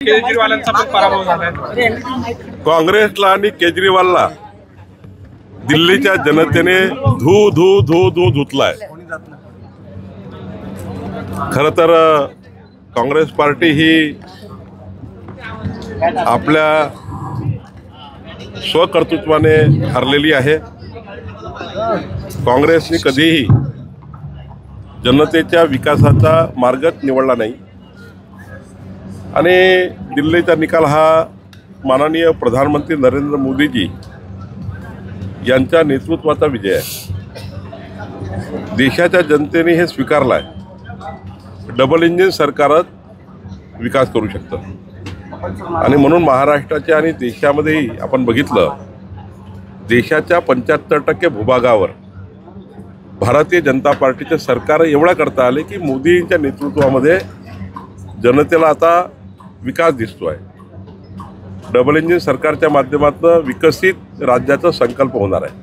केजरीवालांचा पण पराभव झालाय। काँग्रेसला आणि केजरीवालला दिल्लीच्या जनतेने धू धू धू धू धुतलाय। खरं तर काँग्रेस पार्टी ही आपल्या स्वकर्तृत्वाने हरलेली आहे। काँग्रेसने कधीही जनतेच्या विकासाचा मार्गच निवडला नाही आणि दिल्लीचा निकाल हा माननीय प्रधानमंत्री नरेंद्र मोदीजी यांच्या नेतृत्वाचा विजय आहे। देशाच्या जनतेने हे स्वीकारलं आहे, डबल इंजिन सरकारच विकास करू शकतं आणि म्हणून महाराष्ट्राच्या आणि देशामध्येही आपण बघितलं, देशाच्या 75% भूभागावर भारतीय जनता पार्टीचे सरकार एवढा करता आले की मोदींच्या नेतृत्वामध्ये जनतेला आता विकास दिसतो आहे। डबल इंजिन सरकारच्या माध्यमातून विकसित राज्याचा संकल्प होणार आहे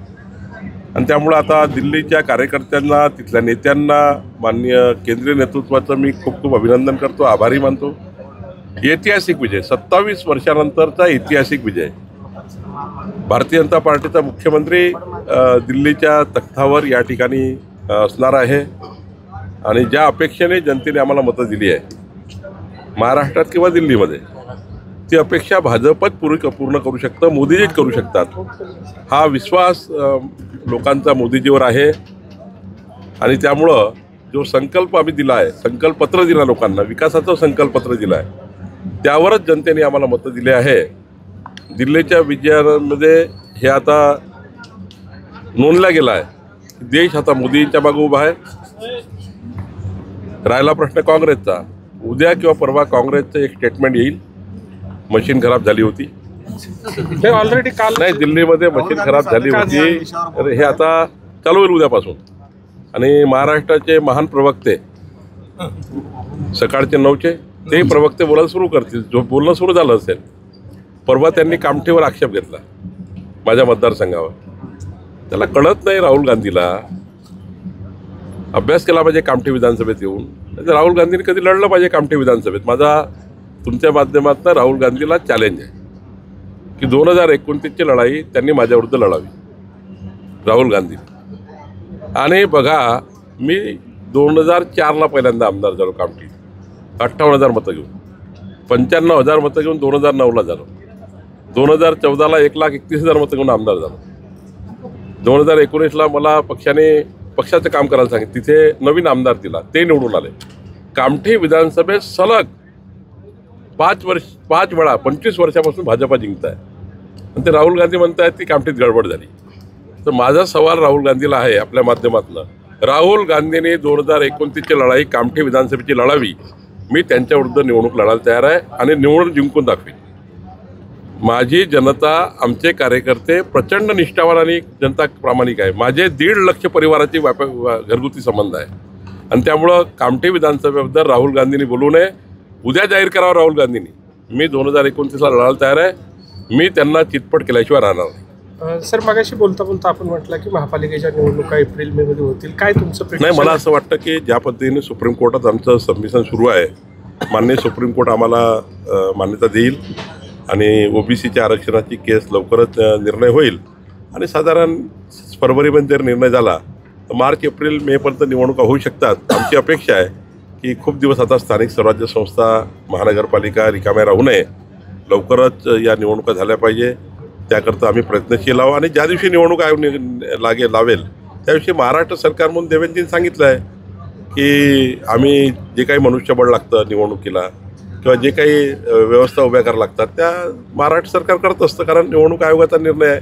आणि त्यामुळे आता दिल्लीच्या कार्यकर्त्यांना, तिथल्या नेत्यांना, माननीय केंद्रीय नेतृत्वाचं मी खूप खूप अभिनंदन करतो, आभारी मानतो। ऐतिहासिक विजय, 27 वर्षानंतरचा ऐतिहासिक विजय। भारतीय जनता पार्टीचा मुख्यमंत्री दिल्लीच्या तख्तावर या ठिकाणी असणार आहे आणि ज्या अपेक्षेने जनतेने आम्हाला मतं दिली आहे महाराष्ट्रात किंवा दिल्लीमध्ये, ती अपेक्षा भाजपच पूर्ण करू शकतं, मोदीजीच करू शकतात। हा विश्वास लोकांचा मोदीजीवर आहे आणि त्यामुळं जो संकल्प आम्ही दिला आहे, संकल्पपत्र दिला लोकांना, विकासाचं संकल्पपत्र दिलं आहे, त्यावरच जनतेने आम्हाला मतं दिले आहे। दिल्लीच्या विजयामध्ये हे आता नोंदला गेला आहे, देश आता मोदींच्या मागे उभा आहे। राहिला प्रश्न काँग्रेसचा, उद्या किंवा परवा काँग्रेसचं एक स्टेटमेंट येईल, मशीन खराब झाली होती। ऑलरेडी काल नाही, दिल्लीमध्ये मशीन खराब झाली होती, तर हे आता चालू होईल उद्यापासून। आणि महाराष्ट्राचे महान प्रवक्ते सकाळचे 9चे ते प्रवक्ते बोलायला सुरू करतील, जो बोलणं सुरू झालं असेल। परवा त्यांनी कामठीवर आक्षेप घेतला माझ्या मतदारसंघावर, त्याला कळत नाही राहुल गांधीला, अभ्यास केला पाहिजे कामठी विधानसभेत येऊन। राहुल गांधींनी कधी लढलं पाहिजे कामठी विधानसभेत। माझा तुमच्या माध्यमातून राहुल गांधीला चॅलेंज आहे की 2029ची लढाई त्यांनी माझ्याविरुद्ध लढावी, राहुल गांधी। आणि बघा, मी 2004ला पहिल्यांदा आमदार झालो कामठी, 58,000 मतं घेऊन, 95,000 मतं घेऊन 2009ला झालो, 2014ला 1,31,000 मतं घेऊन आमदार झालो, 2019ला मला पक्षाचं काम करायला सांगितलं, तिथे नवीन आमदार दिला, ते निवडून आले। कामठी विधानसभेत सलग 5 वेळा 25 वर्षापासून भाजपा जिंकत आहे आणि ते राहुल गांधी म्हणतायत की कामठीत गडबड झाली। तर माझा सवाल राहुल गांधीला आहे आपल्या माध्यमातून, राहुल गांधीने 2029ची लढाई कामठी विधानसभेची लढावी, मी त्यांच्याविरुद्ध निवडणूक लढायला तयार आहे आणि निवडणूक जिंकून दाखवेन। माझी जनता, आमचे कार्यकर्ते प्रचंड निष्ठावान आणि जनता प्रामाणिक आहे। माझे 1.5 लक्ष परिवाराची घरगुती संबंध आहे आणि त्यामुळं कामठी विधानसभेबद्दल राहुल गांधींनी बोलू नये, उद्या जाहीर करावं राहुल गांधींनी। मी 2029ला लढायला तयार आहे, मी त्यांना चितपट केल्याशिवाय राहणार नाही। सर, मगाशी बोलता बोलता आपण म्हटलं की महापालिकेच्या निवडणुका एप्रिल मे मध्ये होतील, काय तुमचं? नाही, मला असं वाटतं की ज्या पद्धतीने सुप्रीम कोर्टात आमचं सबमिशन सुरू आहे, माननीय सुप्रीम कोर्ट आम्हाला मान्यता देईल आणि ओबीसीच्या आरक्षणाची केस लवकरच निर्णय होईल आणि साधारण फरवरीमध्ये जर निर्णय झाला तर मार्च एप्रिल मेपर्यंत निवडणुका होऊ शकतात। आमची अपेक्षा आहे की खूप दिवस आता स्थानिक स्वराज्य संस्था, महानगरपालिका रिकाम्या राहू नये, लवकरच या निवडणुका झाल्या पाहिजे, त्याकरता आम्ही प्रयत्नशील आहोत। आणि ज्या दिवशी निवडणूक आयोग लावेल त्या दिवशी महाराष्ट्र सरकार म्हणून देवेंद्रजींनी सांगितलं आहे की आम्ही जे काही मनुष्यबळ लागतं निवडणुकीला किंवा जे काही व्यवस्था उभ्या करायला लागतात त्या महाराष्ट्र सरकार करत असतं, कारण निवडणूक आयोगाचा निर्णय आहे,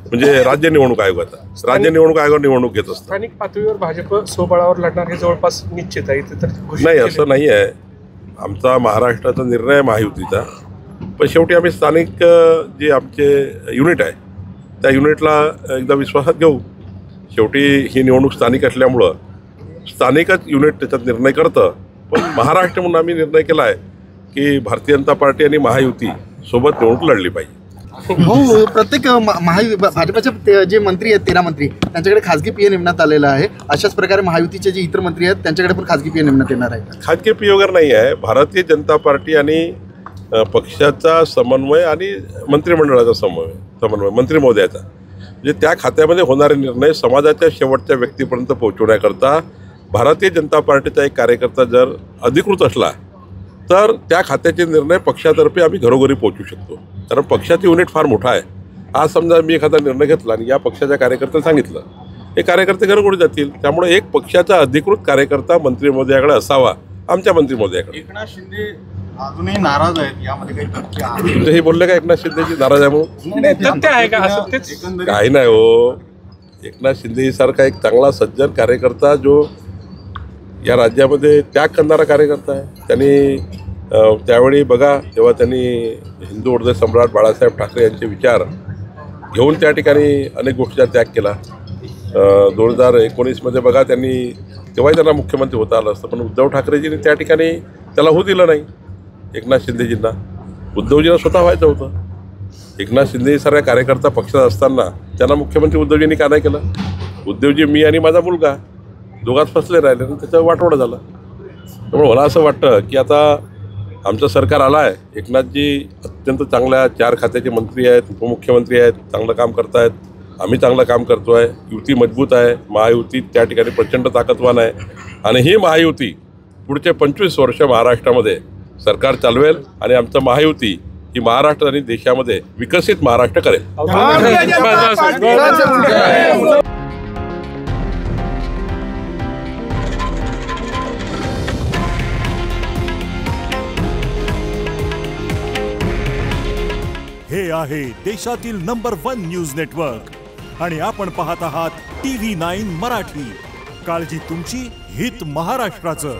म्हणजे राज्य निवडणूक आयोगाचा, राज्य निवडणूक आयोग निवडणूक घेत असतं। स्थानिक पातळीवर भाजप स्वबळावर लढणार हे जवळपास निश्चित आहे, तर नाही असं नाही आहे। आमचा महाराष्ट्राचा निर्णय आहे महायुतीचा, पण शेवटी आम्ही स्थानिक जे आमचे युनिट आहे त्या युनिटला एकदा विश्वासात घेऊ। शेवटी ही निवडणूक स्थानिक असल्यामुळं स्थानिकच युनिट त्याच्यात निर्णय करतं, पण महाराष्ट्र म्हणून आम्ही निर्णय केला आहे की भारतीय जनता पार्टी आणि महायुती सोबत निवडणूक लढली पाहिजे। हो, प्रत्येक भाजपचे जे मंत्री आहेत 13 मंत्री त्यांच्याकडे खासगी पीए नेमण्यात आलेला आहे। अशाच प्रकारे महायुतीचे जे इतर मंत्री आहेत त्यांच्याकडे पण खासगी पीए नेमण्यात येणार आहे। खासगी पीए वगैरे नाही आहे। भारतीय जनता पार्टी आणि पक्षाचा समन्वय आणि मंत्रिमंडळाचा समन्वय मंत्री महोदयाचा, म्हणजे त्या खात्यामध्ये होणारे निर्णय समाजाच्या शेवटच्या व्यक्तीपर्यंत पोहोचवण्याकरता भारतीय जनता पार्टीचा एक कार्यकर्ता जर अधिकृत असला तर त्या खात्याचे निर्णय पक्षातर्फे आम्ही घरोघरी पोहोचू शकतो. कारण पक्षाची युनिट फार मोठा आहे. आज समजा मी एखादा निर्णय घेतला आणि या पक्षाच्या कार्यकर्त्याला सांगितलं, हे कार्यकर्ते घरोघरी जातील. त्यामुळे एक पक्षाचा अधिकृत कार्यकर्ता मंत्री महोदयाकडे असावा, आमच्या मंत्री महोदयाकडे. एकनाथ शिंदे अजूनही नाराज आहेत, यामध्ये काही तथ्य आहे? हे बोलले का एकनाथ शिंदेची नाराज आहे म्हणून? तथ्य आहे का असं? तेच एकंदरीत काही नाही हो. एकनाथ शिंदे सारखा एक चांगला सज्जन कार्यकर्ता जो या राज्यामध्ये त्याग करणारा कार्यकर्ता आहे. त्यांनी त्यावेळी बघा, तेव्हा त्यांनी हिंदू हृदय सम्राट बाळासाहेब ठाकरे यांचे विचार घेऊन त्या ठिकाणी अनेक गोष्टीचा त्याग केला. 2019मध्ये बघा, त्यांनी तेव्हाही त्यांना मुख्यमंत्री होता आलं असतं, पण उद्धव ठाकरेजींनी त्या ठिकाणी त्याला होऊ दिलं नाही. एकनाथ शिंदेजींना, उद्धवजींना स्वतः व्हायचं होतं. एकनाथ शिंदे सारखा कार्यकर्ता पक्षात असताना त्यांना मुख्यमंत्री उद्धवजींनी का नाही केलं? उद्धवजी मी आणि माझा मुलगा दोघात फसले राहिले आणि त्याचं वाटोळं झालं. त्यामुळे मला असं वाटतं की आता आमचं सरकार आलं आहे. एकनाथजी अत्यंत चांगल्या 4 खात्याचे मंत्री आहेत, उपमुख्यमंत्री आहेत, चांगलं काम करत आहेत. आम्ही चांगलं काम करतो आहे. युती मजबूत आहे. महायुती त्या ठिकाणी प्रचंड ताकदवान आहे आणि ही महायुती पुढचे 25 वर्ष महाराष्ट्रामध्ये सरकार चालवेल आणि आमचं महायुती ही महाराष्ट्र आणि देशामध्ये विकसित महाराष्ट्र करेल. हे आहे देशातील नंबर 1 न्यूज नेटवर्क आणि आपण पाहत आहात TV9 मराठी. काळजी तुमची, हित महाराष्ट्राचं.